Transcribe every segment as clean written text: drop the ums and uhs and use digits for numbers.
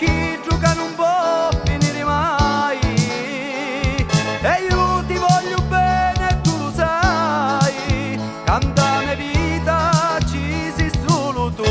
chi gioca non può finire mai. E io ti voglio bene, tu lo sai, canta mia vita ci sei solo tu.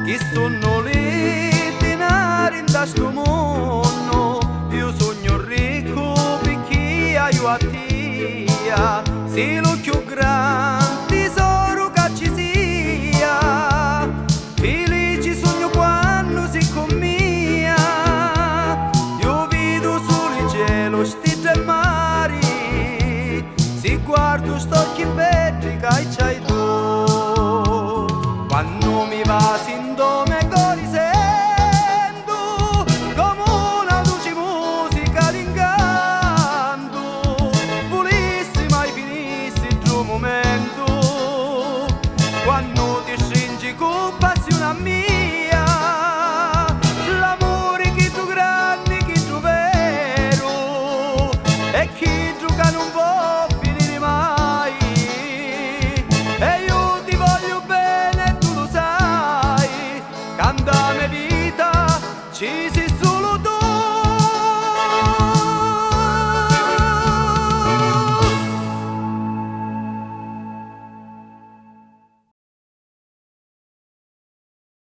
Chi sono le denari in sto mondo, io sogno ricco perché io a te, sei lo più grande.